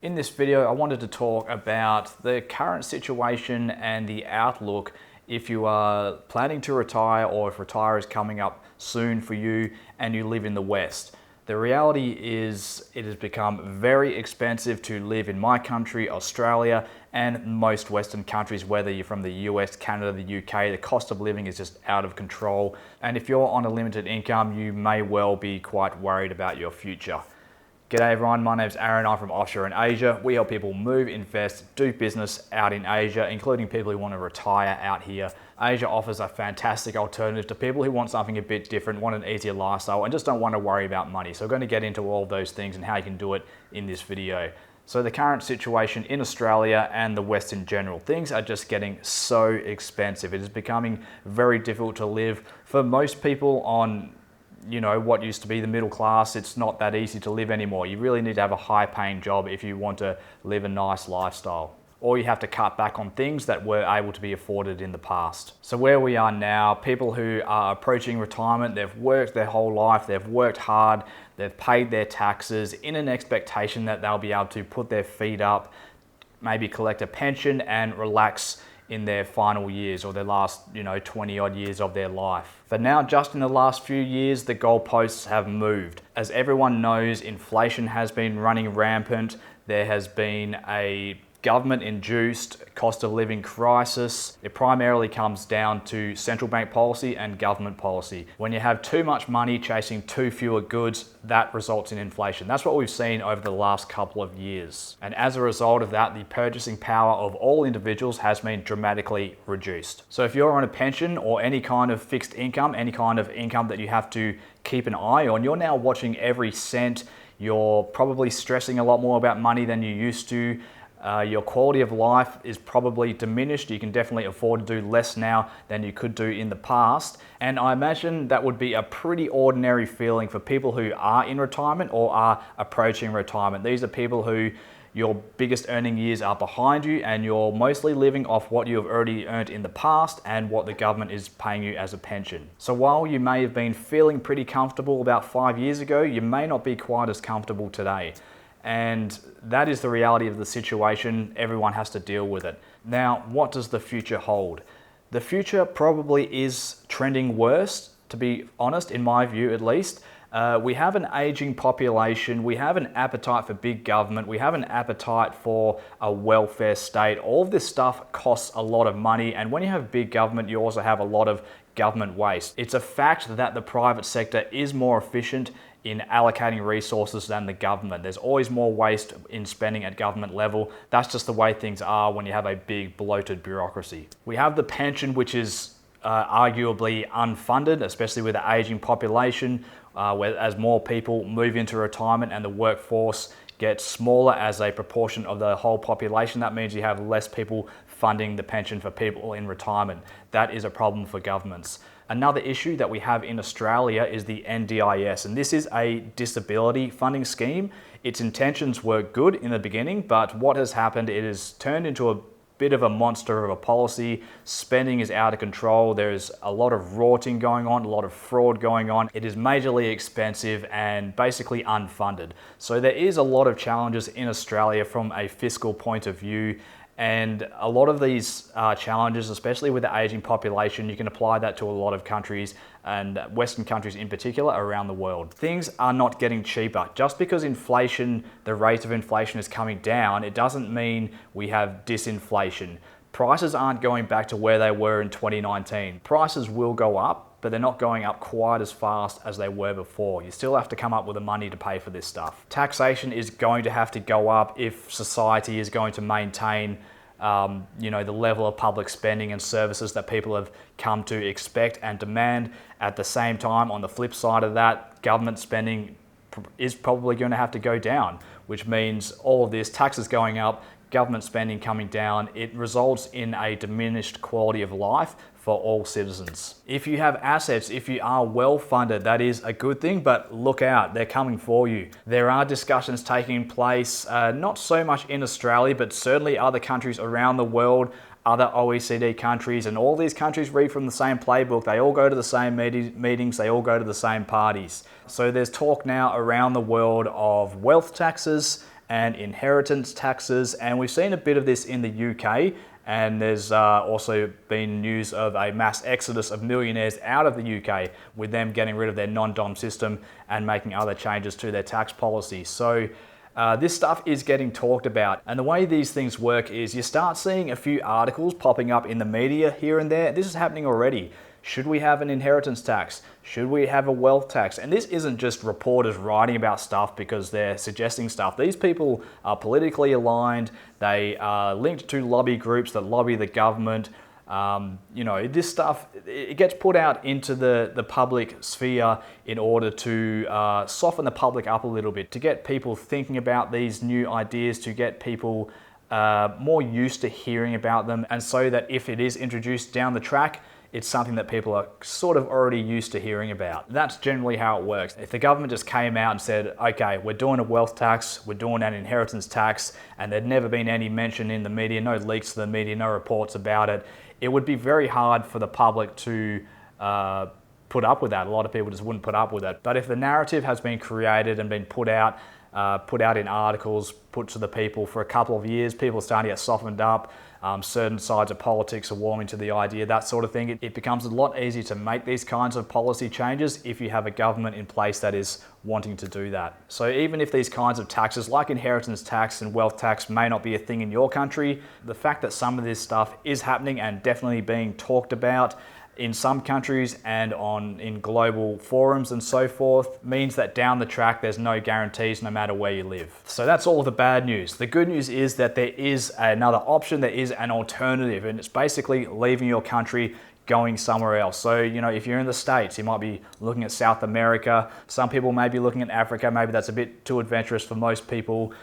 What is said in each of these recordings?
In this video, I wanted to talk about the current situation and the outlook if you are planning to retire or if retire is coming up soon for you and you live in the West. The reality is it has become very expensive to live in my country, Australia, and most Western countries, whether you're from the US, Canada, the UK. The cost of living is just out of control. And if you're on a limited income, you may well be quite worried about your future. G'day everyone, my name's Aaron, I'm from offshore in Asia. We help people move, invest, do business out in Asia, including people who want to retire out here. Asia offers a fantastic alternative to people who want something a bit different, want an easier lifestyle, and just don't want to worry about money. So we're going to get into all of those things and how you can do it in this video. So the current situation in Australia and the West in general, things are just getting so expensive. It is becoming very difficult to live. For most people on what used to be the middle class, it's not that easy to live anymore. You really need to have a high paying job if you want to live a nice lifestyle. Or you have to cut back on things that were able to be afforded in the past. So where we are now, people who are approaching retirement, they've worked their whole life, they've worked hard, they've paid their taxes in an expectation that they'll be able to put their feet up, maybe collect a pension and relax in their final years or their last 20 odd years of their life. But now, just in the last few years, the goalposts have moved. As everyone knows, inflation has been running rampant. There has been a government-induced cost of living crisis. It primarily comes down to central bank policy and government policy. When you have too much money chasing too fewer goods, that results in inflation. That's what we've seen over the last couple of years. And as a result of that, the purchasing power of all individuals has been dramatically reduced. So if you're on a pension or any kind of fixed income, any kind of income that you have to keep an eye on, you're now watching every cent. You're probably stressing a lot more about money than you used to. Your quality of life is probably diminished. You can definitely afford to do less now than you could do in the past. And I imagine that would be a pretty ordinary feeling for people who are in retirement or are approaching retirement. These are people who your biggest earning years are behind you and you're mostly living off what you have already earned in the past and what the government is paying you as a pension. So while you may have been feeling pretty comfortable about 5 years ago, you may not be quite as comfortable today. And that is the reality of the situation. Everyone has to deal with it. Now, what does the future hold? The future probably is trending worse, to be honest, in my view at least. We have an aging population, we have an appetite for big government, we have an appetite for a welfare state. All of this stuff costs a lot of money, and when you have big government, you also have a lot of government waste. It's a fact that the private sector is more efficient in allocating resources than the government. There's always more waste in spending at government level. That's just the way things are when you have a big bloated bureaucracy. We have the pension, which is arguably unfunded, especially with the aging population, as more people move into retirement and the workforce gets smaller as a proportion of the whole population. That means you have less people funding the pension for people in retirement. That is a problem for governments. Another issue that we have in Australia is the NDIS, and this is a disability funding scheme. Its intentions were good in the beginning, but what has happened, it has turned into a bit of a monster of a policy. Spending is out of control. There's a lot of rorting going on, a lot of fraud going on. It is majorly expensive and basically unfunded. So there is a lot of challenges in Australia from a fiscal point of view. And a lot of these challenges, especially with the aging population, you can apply that to a lot of countries and Western countries in particular around the world. Things are not getting cheaper. Just because inflation, the rate of inflation is coming down, it doesn't mean we have disinflation. Prices aren't going back to where they were in 2019. Prices will go up, but they're not going up quite as fast as they were before. You still have to come up with the money to pay for this stuff. Taxation is going to have to go up if society is going to maintain the level of public spending and services that people have come to expect and demand. At the same time, on the flip side of that, government spending is probably going to have to go down, which means all of this, taxes going up, government spending coming down, it results in a diminished quality of life for all citizens. If you have assets, if you are well funded, that is a good thing, but look out, they're coming for you. There are discussions taking place, not so much in Australia, but certainly other countries around the world, other OECD countries, and all these countries read from the same playbook. They all go to the same meetings, they all go to the same parties. So there's talk now around the world of wealth taxes and inheritance taxes. And we've seen a bit of this in the UK. And there's also been news of a mass exodus of millionaires out of the UK, with them getting rid of their non-dom system and making other changes to their tax policy. So this stuff is getting talked about. And the way these things work is you start seeing a few articles popping up in the media here and there. This is happening already. Should we have an inheritance tax? Should we have a wealth tax? And this isn't just reporters writing about stuff because they're suggesting stuff. These people are politically aligned. They are linked to lobby groups that lobby the government. This stuff, it gets put out into the public sphere in order to soften the public up a little bit, to get people thinking about these new ideas, to get people more used to hearing about them, and so that if it is introduced down the track, it's something that people are sort of already used to hearing about. That's generally how it works. If the government just came out and said, okay, we're doing a wealth tax, we're doing an inheritance tax, and there'd never been any mention in the media, no leaks to the media, no reports about it, it would be very hard for the public to put up with that. A lot of people just wouldn't put up with it. But if the narrative has been created and been put out in articles, put to the people for a couple of years, people are starting to get softened up. Certain sides of politics are warming to the idea, that sort of thing. It becomes a lot easier to make these kinds of policy changes if you have a government in place that is wanting to do that. So even if these kinds of taxes like inheritance tax and wealth tax may not be a thing in your country, the fact that some of this stuff is happening and definitely being talked about in some countries and in global forums and so forth means that down the track there's no guarantees no matter where you live. So that's all of the bad news. The good news is that there is another option, there is an alternative, and it's basically leaving your country, going somewhere else. So, if you're in the States, you might be looking at South America. Some people may be looking at Africa. Maybe that's a bit too adventurous for most people.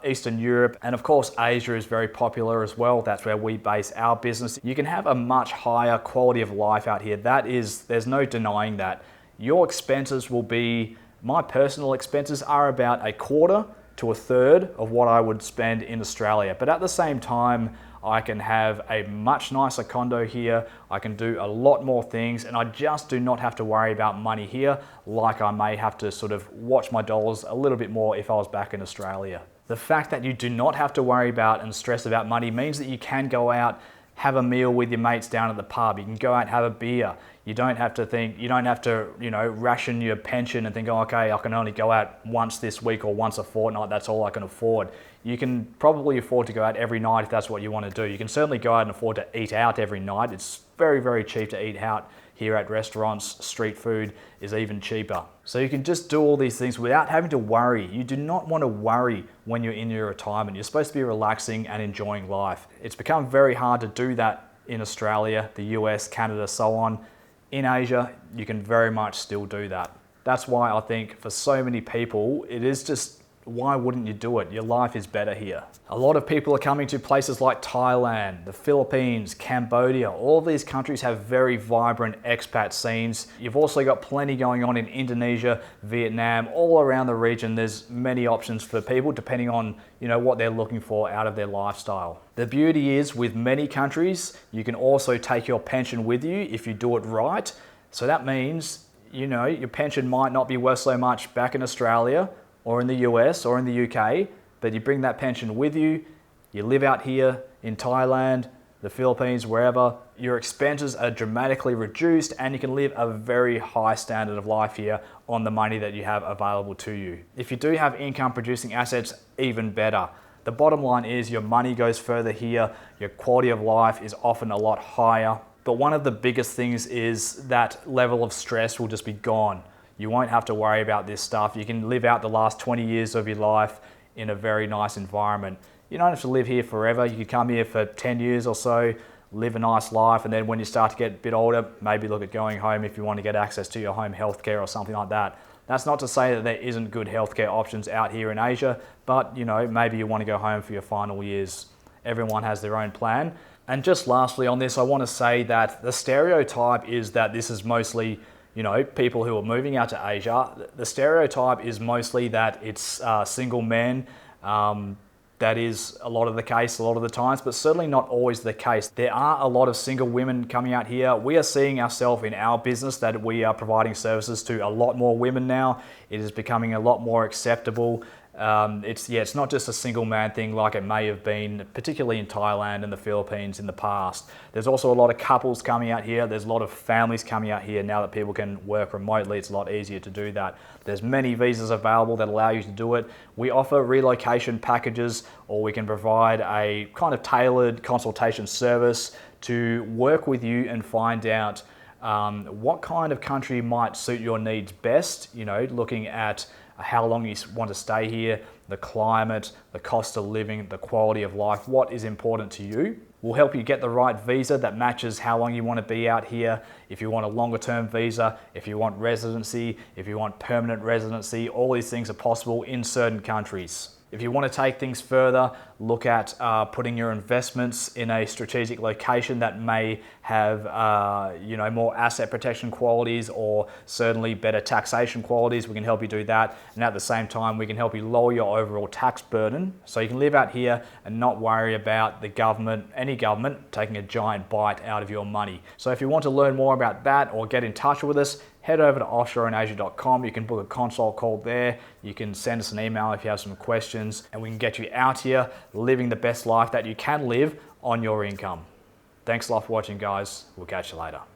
Eastern Europe, and of course, Asia is very popular as well. That's where we base our business. You can have a much higher quality of life out here. There's no denying that. Your expenses my personal expenses are about a quarter to a third of what I would spend in Australia. But at the same time, I can have a much nicer condo here. I can do a lot more things, and I just do not have to worry about money here like I may have to sort of watch my dollars a little bit more if I was back in Australia. The fact that you do not have to worry about and stress about money means that you can go out, have a meal with your mates down at the pub. You can go out and have a beer. You don't have to ration your pension and think, oh, okay, I can only go out once this week or once a fortnight. That's all I can afford. You can probably afford to go out every night if that's what you want to do. You can certainly go out and afford to eat out every night. It's very, very cheap to eat out here at restaurants. Street food is even cheaper. So you can just do all these things without having to worry. You do not want to worry when you're in your retirement. You're supposed to be relaxing and enjoying life. It's become very hard to do that in Australia, the US, Canada, so on. In Asia, you can very much still do that. That's why I think for so many people, it is just, why wouldn't you do it? Your life is better here. A lot of people are coming to places like Thailand, the Philippines, Cambodia. All of these countries have very vibrant expat scenes. You've also got plenty going on in Indonesia, Vietnam, all around the region. There's many options for people depending on what they're looking for out of their lifestyle. The beauty is with many countries, you can also take your pension with you if you do it right. So that means, your pension might not be worth so much back in Australia or in the US or in the UK, but you bring that pension with you, you live out here in Thailand, the Philippines, wherever, your expenses are dramatically reduced and you can live a very high standard of life here on the money that you have available to you. If you do have income producing assets, even better. The bottom line is your money goes further here, your quality of life is often a lot higher, but one of the biggest things is that level of stress will just be gone. You won't have to worry about this stuff. You can live out the last 20 years of your life in a very nice environment. You don't have to live here forever. You could come here for 10 years or so, live a nice life, and then when you start to get a bit older, maybe look at going home if you want to get access to your home healthcare or something like that. That's not to say that there isn't good healthcare options out here in Asia, but maybe you want to go home for your final years. Everyone has their own plan. And just lastly on this, I want to say that the stereotype is that this is mostly people who are moving out to Asia. The stereotype is mostly that it's single men. That is a lot of the case, a lot of the times, but certainly not always the case. There are a lot of single women coming out here. We are seeing ourselves in our business that we are providing services to a lot more women now. It is becoming a lot more acceptable It's not just a single man thing like it may have been, particularly in Thailand and the Philippines in the past. There's also a lot of couples coming out here. There's a lot of families coming out here now that people can work remotely. It's a lot easier to do that. There's many visas available that allow you to do it. We offer relocation packages, or we can provide a kind of tailored consultation service to work with you and find out what kind of country might suit your needs best, you know, looking at how long you want to stay here, the climate, the cost of living, the quality of life, what is important to you. We'll help you get the right visa that matches how long you want to be out here. If you want a longer term visa, if you want residency, if you want permanent residency, all these things are possible in certain countries. If you want to take things further, look at putting your investments in a strategic location that may have more asset protection qualities or certainly better taxation qualities. We can help you do that. And at the same time, we can help you lower your overall tax burden so you can live out here and not worry about the government, any government, taking a giant bite out of your money. So if you want to learn more about that or get in touch with us, head over to offshoreinasia.com. You can book a consult call there. You can send us an email if you have some questions, and we can get you out here living the best life that you can live on your income. Thanks a lot for watching, guys. We'll catch you later.